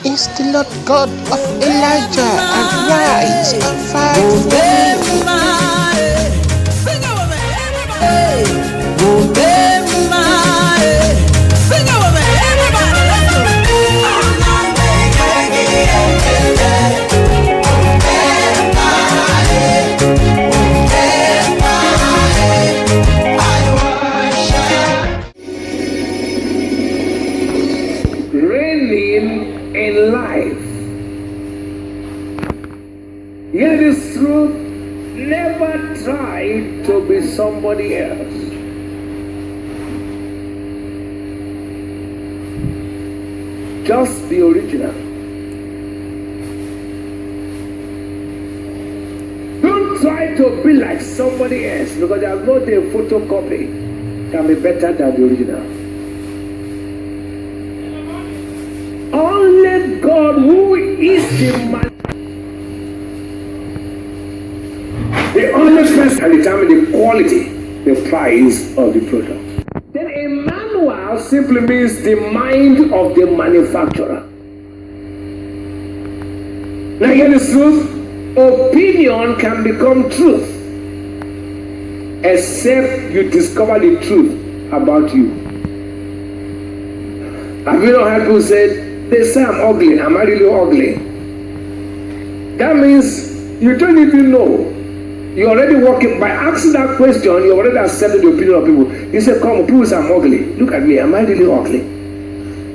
is the Lord God of Elijah, arise and fight for me. Reigning in life. Hear this truth. Never try to be somebody else. Just be original. Don't try to be like somebody else, because there's no day photocopy can be better than the original. Only God, who is the only person can determine the quality, the price of the product. Then a manual simply means the mind of the manufacturer. Now hear this truth. Opinion can become truth except you discover the truth about you. Have you not heard people say, they say I'm ugly, am I really ugly? That means you don't even know. You're already working by asking that question. You already accepted the opinion of people. You say, come, people say I'm ugly. Look at me, am I really ugly?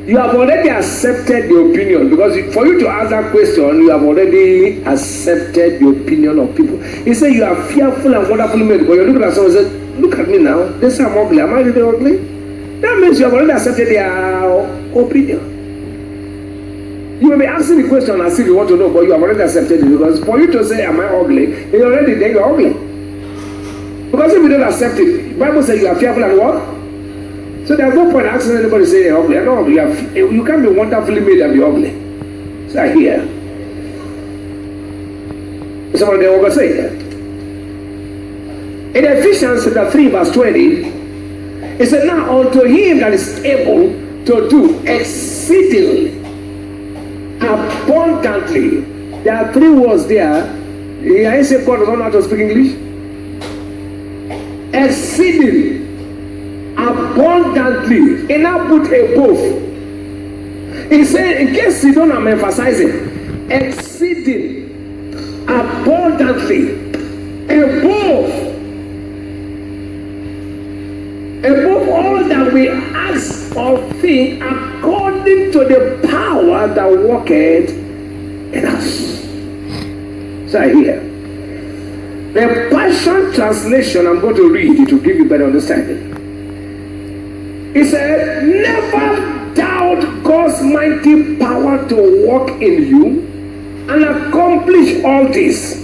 You have already accepted the opinion, because for you to ask that question, you have already accepted the opinion of people. You say you are fearful and wonderfully made, but you're looking at someone and say, look at me now. They say I'm ugly. Am I really ugly? That means you have already accepted their opinion. You may be asking the question as if you want to know, but you have already accepted it, because for you to say, am I ugly? You're already there, you're ugly. Because if you don't accept it, the Bible says you are fearful and what? So there's no point asking anybody to say you're ugly. I know you can't be wonderfully made and be ugly. So I hear. Somebody there will say that. In Ephesians chapter 3 verse 20, it said, now unto him that is able to do exceedingly abundantly. There are three words there. I say God does not know how to speak English. Exceedingly, abundantly. And now put above. He said, in case you don't, I'm emphasizing, exceeding, abundantly, above all that we ask or think, according to the power that worketh in us. So here, the Passion Translation I'm going to read it to give you better understanding. He said, never doubt God's mighty power to work in you and accomplish all this.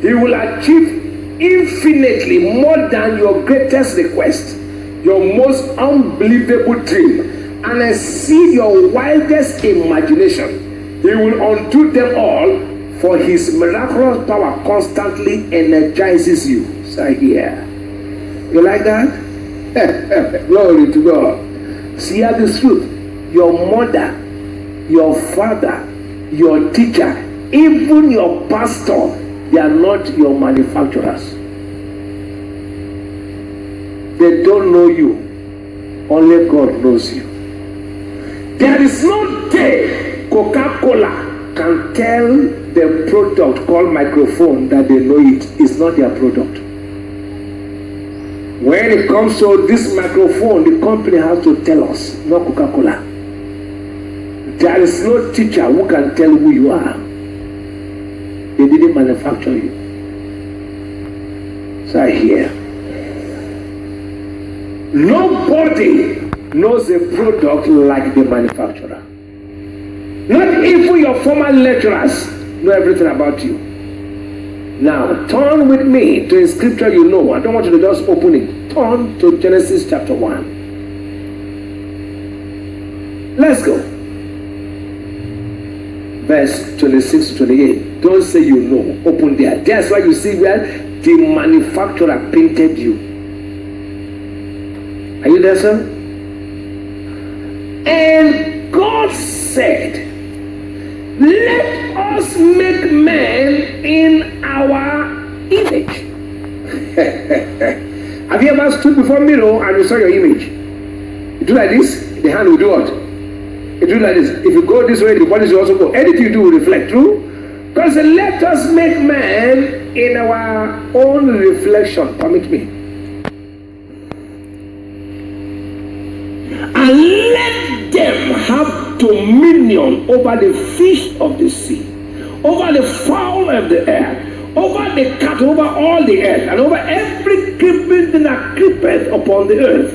He will achieve infinitely more than your greatest request, your most unbelievable dream, and exceed your wildest imagination. He will undo them all, for his miraculous power constantly energizes you. So here, you like that? Glory to God. See how this truth. Your mother, your father, your teacher, even your pastor, they are not your manufacturers. They don't know you. Only God knows you. There is no day Coca-Cola can tell the product called microphone that they know it is not their product. When it comes to this microphone, the company has to tell us, not Coca-Cola. There is no teacher who can tell who you are. They didn't manufacture you. So I hear. Nobody knows a product like the manufacturer. Not even your former lecturers know everything about you. Now, turn with me to a scripture you know. I don't want you to just open it. Turn to Genesis chapter 1. Let's go. Verse 26 to 28. Don't say you know. Open there. That's why you see where the manufacturer painted you. Are you there, sir? And God said, let us make man in our image. Have you ever stood before a mirror and you saw your image? You do like this, the hand will do what? You do like this. If you go this way, the body will also go. Anything you do will reflect. True? Because let us make man in our own reflection. Permit me. And let them have dominion over the fish of the sea, over the fowl of the air, over the cattle, over all the earth, and over every creeping thing that creepeth upon the earth.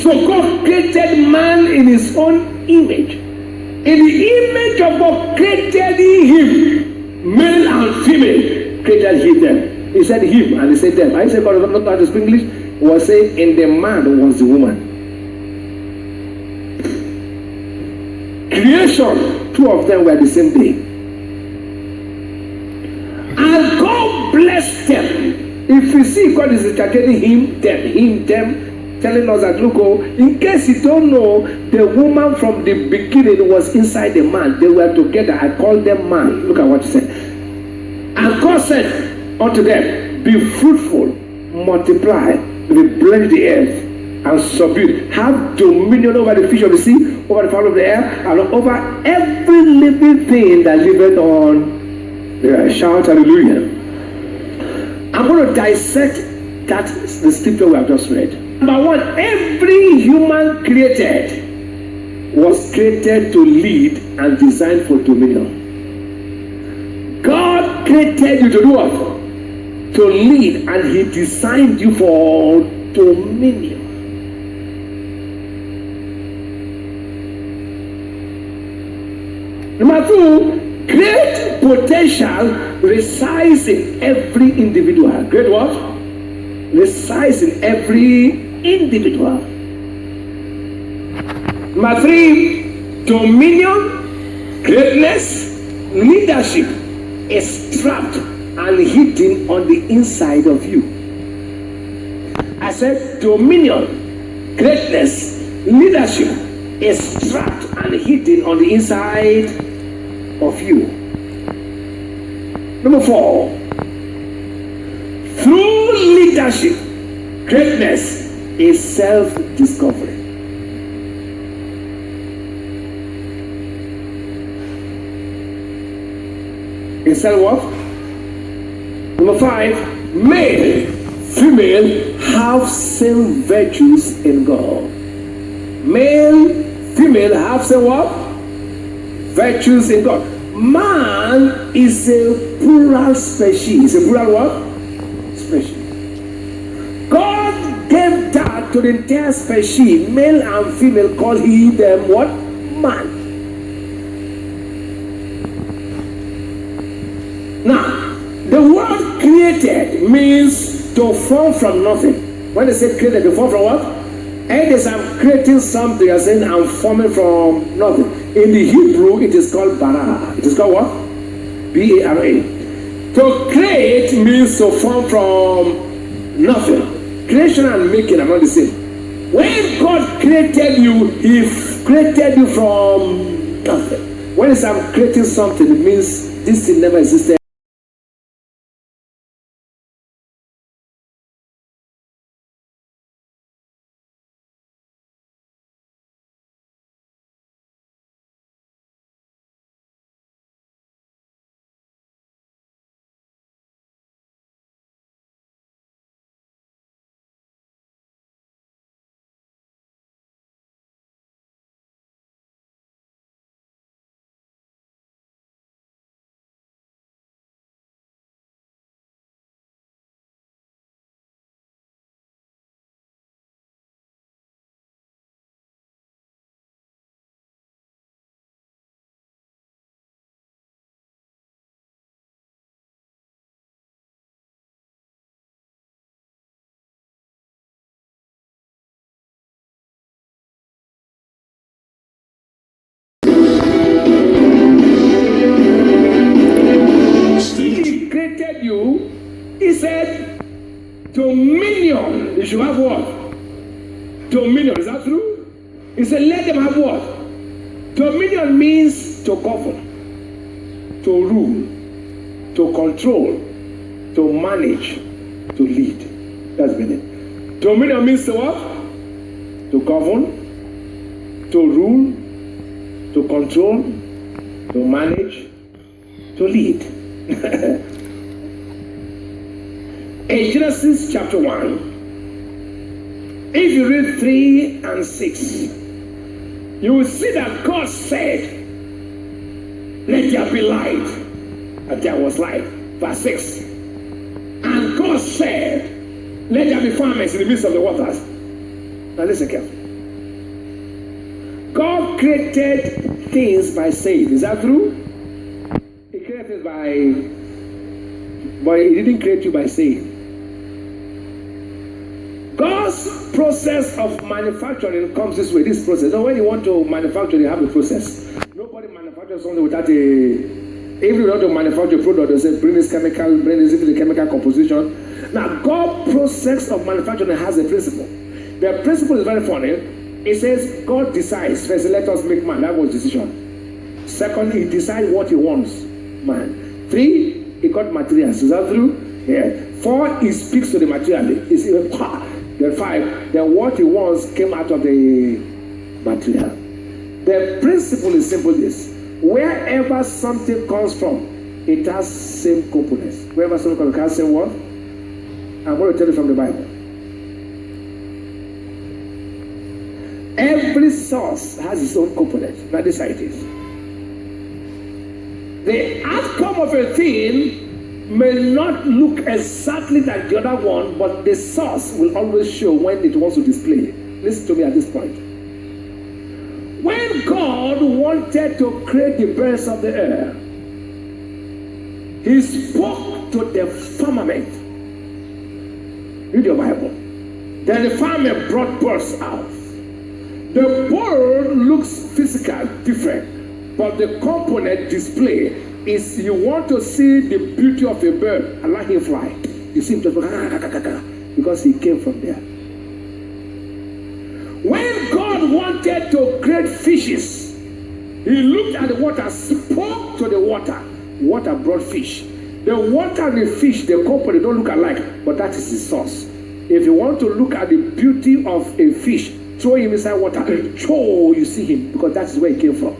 So God created man in his own image. In the image of God created he him, male and female created he them. He said him and he said them. I said God was not going to speak English. He was saying in the man was the woman. Creation, two of them were the same day. And God blessed them. If you see God is interpreting him, them, telling us that look, oh, in case you don't know, the woman from the beginning was inside the man. They were together. I called them man. Look at what he said. And God said unto them, be fruitful, multiply, replenish the earth, and subdue, have dominion over the fish of the sea, over the fowl of the air, and over every living thing that liveth on the earth. Shout hallelujah. I'm going to dissect the scripture we have just read. Number one, every human created was created to lead and designed for dominion. God created you to do what? To lead, and he designed you for dominion. Number two, great potential resides in every individual. Great what? Resides in every individual. Number three, dominion, greatness, leadership is trapped and hidden on the inside of you. I said dominion, greatness, leadership is trapped and hidden on the inside of you. Number four, through leadership, greatness is self-discovery. Is self what? Number five, male, female have same virtues in God. Male, female have same what? Virtues in God. Man is a plural species. A plural what? Species. God gave that to the entire species. Male and female call he them what? Man. Now, the word created means to form from nothing. When they say created, to form from what? And as I'm creating something, I'm saying I'm forming from nothing. In the Hebrew, it is called bara. It is called what? B-A-R-A. To create means to form from nothing. Creation and making are not the same. When God created you, he created you from nothing. When I'm creating something, it means this thing never existed. He said, dominion. You should have what? Dominion. Is that true? He said, let them have what? Dominion means to govern. to rule, to control, to manage, to lead. That's meaning. Dominion means to what? To govern, to rule, to control, to manage, to lead. In Genesis chapter 1, if you read 3 and 6, you will see that God said, let there be light. And there was light. Verse 6. And God said, let there be farmers in the midst of the waters. Now listen carefully. God created things by saying. Is that true? He created things but he didn't create you by saying. God's process of manufacturing comes this way. This process. So when you want to manufacture, you have a process. Nobody manufactures something without if you want to manufacture a product, they say bring this chemical, bring this into the chemical composition. Now, God's process of manufacturing has a principle. The principle is very funny. It says God decides. First, let us make man. That was decision. Second, he decides what he wants. Man. 3, he got materials. Is that true? Yeah. 4, he speaks to the material. Then 5, then what he wants came out of the material. The principle is simple this. Wherever something comes from, it has same components. Wherever something comes from, it has same what? I'm going to tell you from the Bible. Every source has its own component. Now this is how it is. The outcome of a thing may not look exactly like the other one, but the source will always show when it wants to display. Listen to me at this point. When God wanted to create the birds of the air, he spoke to the firmament. Read your Bible. Then the firmament brought birds out. The bird looks physical, different, but the component display is you want to see the beauty of a bird, allow him fly. You see him just because he came from there. When God wanted to create fishes, he looked at the water, spoke to the water. Water brought fish. The water and the fish, the component don't look alike, but that is the source. If you want to look at the beauty of a fish, throw him inside water, you see him, because that is where he came from.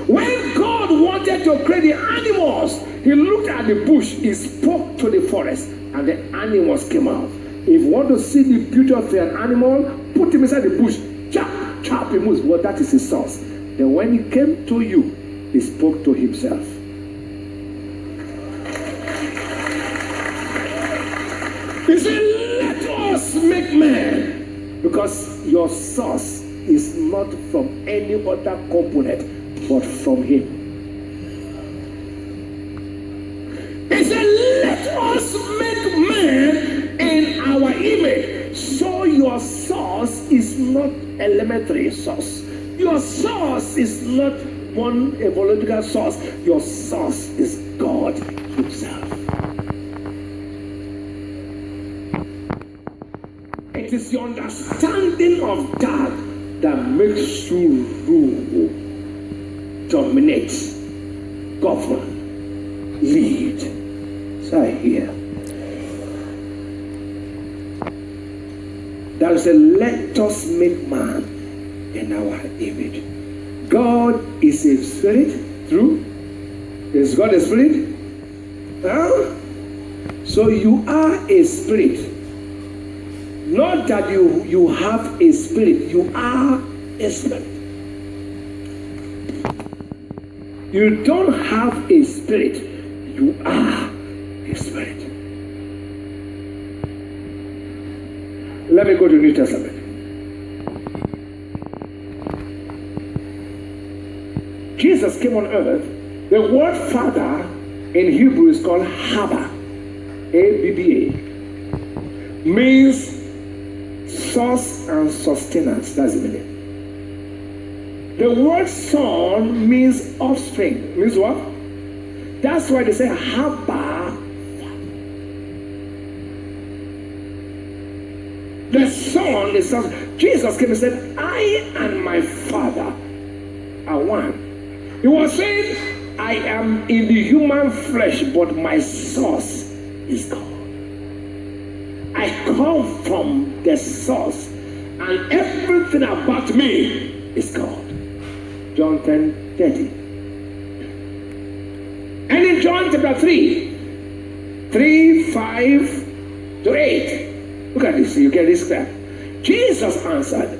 When God wanted to create the animals, he looked at the bush, he spoke to the forest, and the animals came out. If you want to see the beauty of an animal, put him inside the bush, chop, he moves. Well, that is his source. Then when he came to you, he spoke to himself. He said, let us make man. Because your source is not from any other component but from him. He said, let us make man in our image. So your source is not elementary source. Your source is not one evolutionary source. Your source is God himself. It is the understanding of that that makes you rule, dominate, govern, lead. So I hear. That is a let us make man in our image. God is a spirit, true? Is God a spirit? Huh? So you are a spirit. Not that you have a spirit, you are a spirit. You don't have a spirit, you are a spirit. Let me go to the New Testament. Jesus came on earth. The word Father in Hebrew is called Haba, A-B-B-A, means source and sustenance. That's the meaning. The word son means offspring. Means what? That's why they say Haba. The son is son. Jesus came and said, I and my Father are one. He was saying, I am in the human flesh, but my source is God. I come from the source, and everything about me is God. John 10:30. And in John chapter 3:5-8. Look at this, you get this clear. Jesus answered,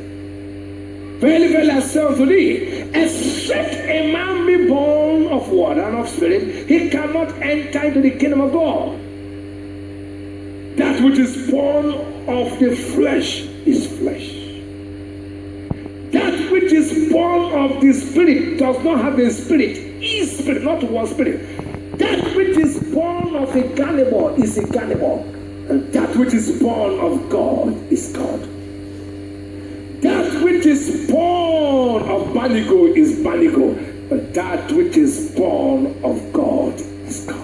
Verily, verily, I say unto thee, except a man be born of water and of spirit, he cannot enter into the kingdom of God. That which is born of the flesh is flesh. That which is born of the spirit does not have a spirit, is spirit, not one spirit. That which is born of a cannibal is a cannibal. And that which is born of God is God. That which is born of Banigo is Banigo, but that which is born of God is God.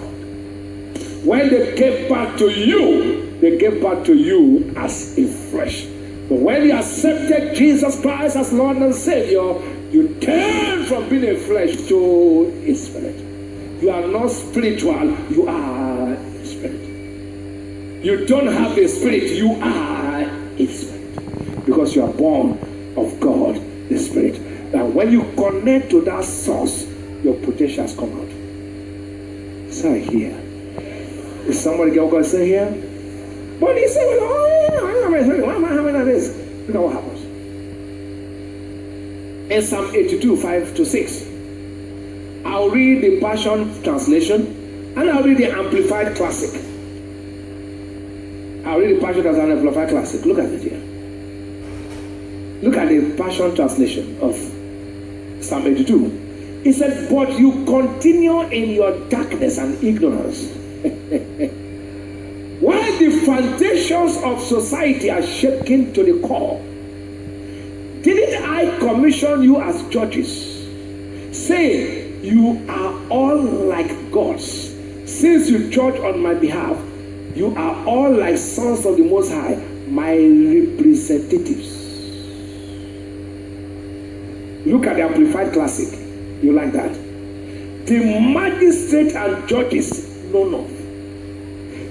When they gave back to you, they gave back to you as a flesh. But when you accepted Jesus Christ as Lord and Savior, you turn from being a flesh to a spirit. You are not spiritual, you are a spirit. You don't have a spirit, you are a spirit. Because you are born of God, the Spirit. And when you connect to that source, your potentials come out. Say here. Is somebody get what God say here? But he said, why am I having this? Look at what happens. In Psalm 82:5-6, I'll read the Passion Translation and I'll read the Amplified Classic. I'll read the Passion Translation and Amplified Classic. Look at it here. Look at the Passion Translation of Psalm 82. He said, but you continue in your darkness and ignorance. While the foundations of society are shaken to the core, didn't I commission you as judges, saying you are all like gods? Since you judge on my behalf, you are all like sons of the Most High, my representatives. Look at the Amplified Classic. You like that? The magistrates and judges know not.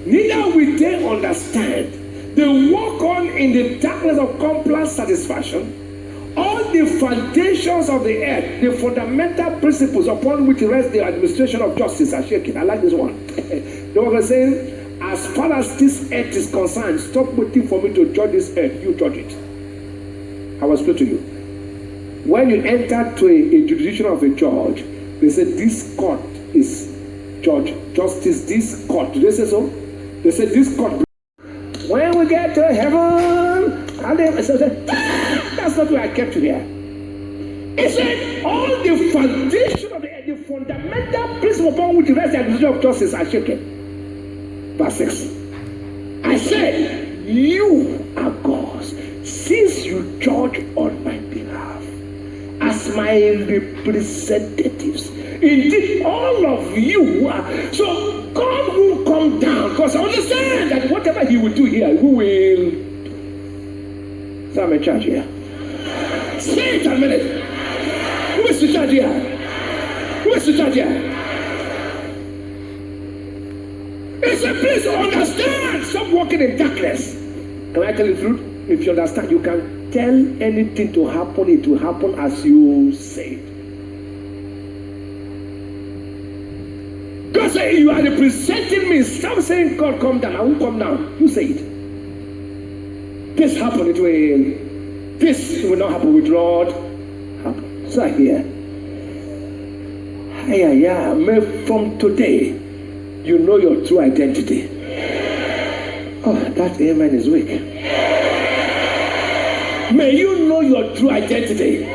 Neither will they understand. They walk on in the darkness of complete satisfaction. All the foundations of the earth, the fundamental principles upon which rests the administration of justice are shaken. I like this one. The one saying, as far as this earth is concerned, stop waiting for me to judge this earth. You judge it. I will explain to you. When you enter to a jurisdiction of a judge, they say this court is judge, justice, this court. Do they say so? They say this court. When we get to heaven, and they say, that's not where I kept you here. It said all the foundation of the fundamental principle upon which the rest of the administration of justice are shaken. Verse 6. I said, you are gods, since you judge on my behalf as my representatives. Indeed, all of you are. So God will come down, because I understand that whatever he will do here, who will. So I'm in charge here. Say it a minute. Who is in charge here? Who is in charge here? It's a place to understand. Stop walking in darkness. Can I tell you the truth? If you understand, you can tell anything to happen, it will happen as you say it. God said, you are representing me. Stop saying, God, come down. I won't come down. You say it. This happened, it will. This will not happen with Lord. Happen. So here. From today, you know your true identity. Oh, that amen is weak. May you know your true identity.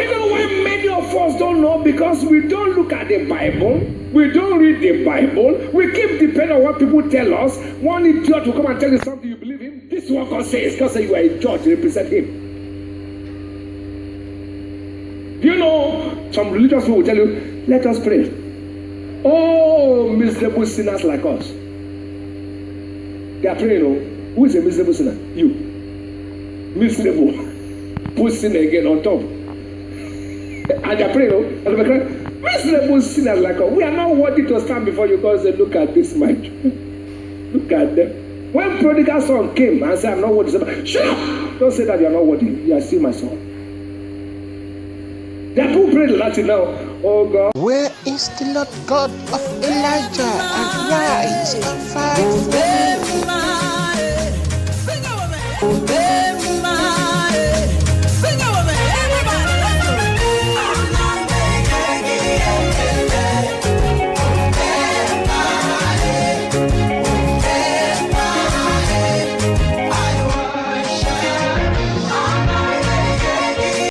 You know why many of us don't know? Because we don't look at the Bible. We don't read the Bible. We keep depending on what people tell us. One idiot will come and tell you something, you believe him. This is what God says. God says you are a judge, you represent him. You know, some religious people will tell you, let us pray. Oh, miserable sinners like us. They are praying, oh. Who is a miserable sinner? You. Miserable. Put sin again on top. And they are praying, oh. And they are crying, Miserable sinners like us. We are not worthy to stand before you God and say, look at this man. Look at them. When prodigal son came and said, I'm not worthy, shut up! Don't say that you are not worthy. You are still my son. There are people praying that now. Oh God. Where is the Lord God of Elijah? Arise and fight for